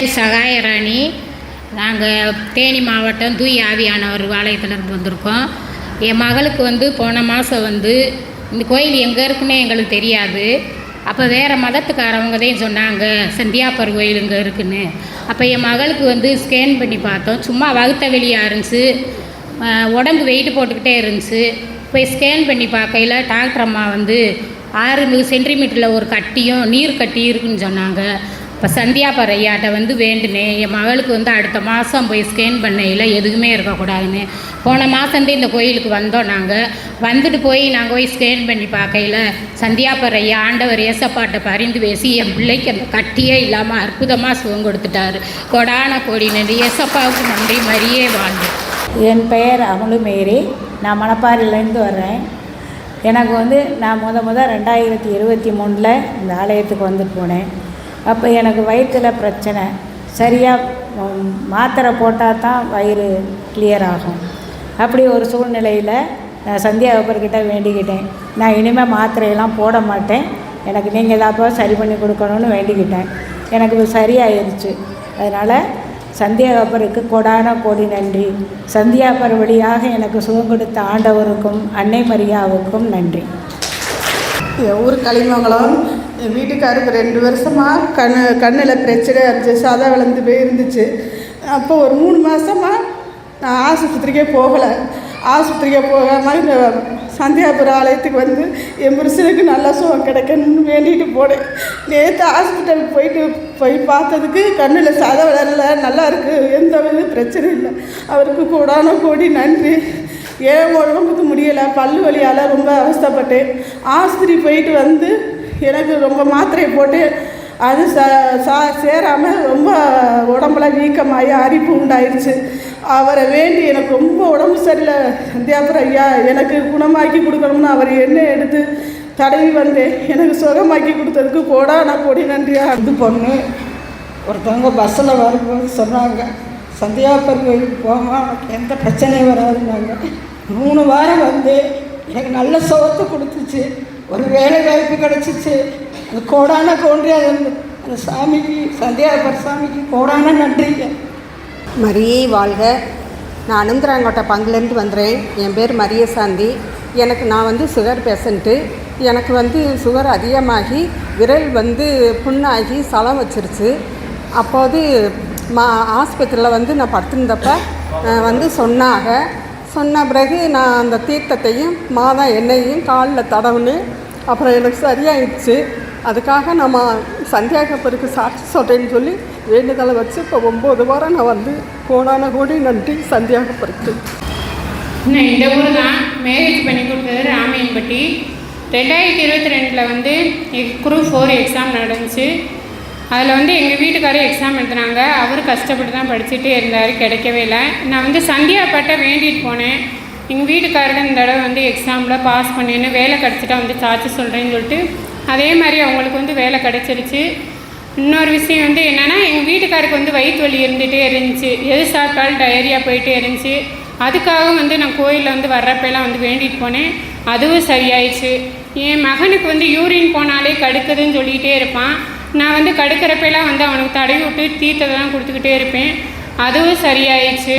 சகாயராணி. நாங்கள் தேனி மாவட்டம் தூய் ஆவியானவர் ஆலயத்திலேருந்து வந்திருக்கோம். என் மகளுக்கு போன மாதம் இந்த கோயில் எங்கே இருக்குன்னே எங்களுக்கு தெரியாது. அப்போ வேறு மதத்துக்காரவங்க தான் சொன்னாங்க சந்தியாப்பர் கோயில் இங்கே இருக்குன்னு. அப்போ என் மகளுக்கு ஸ்கேன் பண்ணி பார்த்தோம். சும்மா வகுத்த வெளியாக இருந்துச்சு, உடம்பு வெயிட்டு போட்டுக்கிட்டே இருந்துச்சு. போய் ஸ்கேன் பண்ணி பார்க்கையில் டாக்டர் அம்மா 6 சென்டிமீட்டரில் ஒரு கட்டியும் நீர் கட்டி இருக்குன்னு சொன்னாங்க. இப்போ சந்தியாப்பர் ஐயாட்ட வேண்டினேன், என் மகளுக்கு அடுத்த மாதம் போய் ஸ்கேன் பண்ணையில் எதுவுமே இருக்கக்கூடாதுன்னு. போன மாதந்தே இந்த கோயிலுக்கு வந்தோம். நாங்கள் போய் ஸ்கேன் பண்ணி பார்க்கையில் சந்தியாப்பர் ஐயா ஆண்டவர் ஏசப்பாட்டை பரிந்து பேசி என் பிள்ளைக்கு அந்த கட்டியே இல்லாமல் அற்புதமாக சுகம் கொடுத்துட்டாரு. கொடான கோடி நன்றி. ஏசப்பாவுக்கு நன்றி. மரியே வாழ்ந்து. என் பெயர் அமுலுமேரி. நான் மணப்பாறையிலேருந்து வர்றேன். எனக்கு நான் முத 2023 இந்த ஆலயத்துக்கு போனேன். அப்போ எனக்கு வயிற்றில் பிரச்சனை. சரியாக மாத்திரை போட்டால் தான் வயிறு கிளியர் ஆகும். அப்படி ஒரு சூழ்நிலையில் நான் சந்தியாபர்கிட்ட வேண்டிக்கிட்டேன், நான் இனிமேல் மாத்திரையெல்லாம் போட மாட்டேன், எனக்கு நீங்கள் தாப்பா சரி பண்ணி கொடுக்கணும்னு வேண்டிக்கிட்டேன். எனக்கு சரியாயிருச்சு. அதனால் சந்தியாபருக்கு கொடான கோடி நன்றி. சந்தியாபர் வழியாக எனக்கு சுகம் கொடுத்த ஆண்டவருக்கும் அன்னை மரியாவுக்கும் நன்றி. என் ஊர் களிமங்கலம். என் வீட்டுக்காருக்கு 2 வருஷமாக கண்ணில் பிரச்சனை இருந்துச்சு, சதை விளந்து போயிருந்துச்சு. அப்போ ஒரு 3 மாதமாக நான் ஆஸ்பத்திரிக்கே போகலை. ஆஸ்பத்திரிக்கே போகாமல் இந்த சந்தியாபுரம் ஆலயத்துக்கு என் புருஷனுக்கு நல்லா சுகம் கிடைக்கணும்னு வேண்டிட்டு போனேன். நேற்று ஹாஸ்பிட்டலுக்கு போய் பார்த்ததுக்கு கண்ணில் சதை வளரல, நல்லா இருக்குது, எந்த வித பிரச்சனை இல்லை. அவருக்கு கூடான கோடி நன்றி. ஏன் உடம்புக்கு முடியலை, பல்லு வலியால் ரொம்ப அவஸ்தைப்பட்டேன். ஆஸ்பத்திரி போயிட்டு எனக்கு ரொம்ப மாத்திரையை போட்டு அது சேராமல் ரொம்ப உடம்புல வீக்கமாகி அரிப்பு உண்டாயிடுச்சு. அவரை வேண்டி எனக்கு ரொம்ப உடம்பு சரியில்லை, சந்தியாபுரம் ஐயா எனக்கு குணமாக்கி கொடுக்கணும்னு அவர் எண்ணெய் எடுத்து தடவி எனக்கு சுகமாக்கி கொடுத்ததுக்கு கோடான கோடி நன்றியாக. பொண்ணு ஒருத்தவங்க பஸ்ஸில் வரும்போது சொன்னாங்க, சந்தியாபுரம் கோயிலுக்கு போகாமல் எனக்கு எந்த பிரச்சனையும் வராதுன்னாங்க. 3 வாரம் எனக்கு நல்ல சுகத்தை கொடுத்துச்சு, ஒரு வேலை வாய்ப்பு கிடச்சிச்சு. அது கோடான கோன்றி அந்த சாமிக்கு, சந்தியாபுர சாமிக்கு கோடான நன்றிங்க. மரியே வாழ்க. நான் அனந்தராங்கோட்டை பங்குலேருந்து வந்துடுறேன். என் பேர் மரியசாந்தி. நான் சுகர் பேஷண்ட்டு. எனக்கு சுகர் அதிகமாகி விரல் புண்ணாகி சலம் வச்சிருச்சு. அப்போது ஆஸ்பத்திரியில் நான் படுத்திருந்தப்போ சொன்ன பிறகு நான் அந்த தீர்த்தத்தையும் மாதம் எண்ணெயையும் காலில் தடவுனேன். அப்புறம் எனக்கு சரியாயிடுச்சு. அதுக்காக நம்ம சந்தியாபருக்கு சாட்சி சொல்கிறேன்னு சொல்லி வேண்டுதலை வச்சு இப்போ 9 வாரம் நான் கோடான கோடி நன்றி சந்தியாபருக்கு. நான் இந்த ஊர் தான் மேரேஜ் பண்ணி கொடுத்தது ராமையன்பட்டி. 2022 குரூப் 4 எக்ஸாம் நடந்துச்சு. அதில் எங்கள் வீட்டுக்காரர் எக்ஸாம் எழுதுனாங்க. அவர் கஷ்டப்பட்டு தான் படிச்சுட்டே இருந்தார், கிடைக்கவே இல்லை. நான் சந்தியாப்பட்டை வேண்டிட்டு போனேன். எங்கள் வீட்டுக்காரர் இந்த தடவை எக்ஸாமில் பாஸ் பண்ணின்னு வேலை கிடச்சிட்டா சாட்சி சொல்கிறேன்னு சொல்லிட்டு அதே மாதிரி அவங்களுக்கு வேலை கிடச்சிருச்சு. இன்னொரு விஷயம் என்னென்னா, எங்கள் வீட்டுக்காருக்கு வயிற்று வலி இருந்துகிட்டே இருந்துச்சு, எது சாப்பிட்டாலும் டயரியா போயிட்டே இருந்துச்சு. அதுக்காக நான் கோயிலில் வர்றப்பெல்லாம் வேண்டிட்டு போனேன். அதுவும் சரியாயிடுச்சு. என் மகனுக்கு யூரின் போனாலே கடுக்குதுன்னு சொல்லிகிட்டே இருப்பான். நான் கடுக்கிறப்பெல்லாம் அவனுக்கு தடவி விட்டு தீர்த்ததெல்லாம் கொடுத்துக்கிட்டே இருப்பேன். அதுவும் சரியாயிடுச்சு.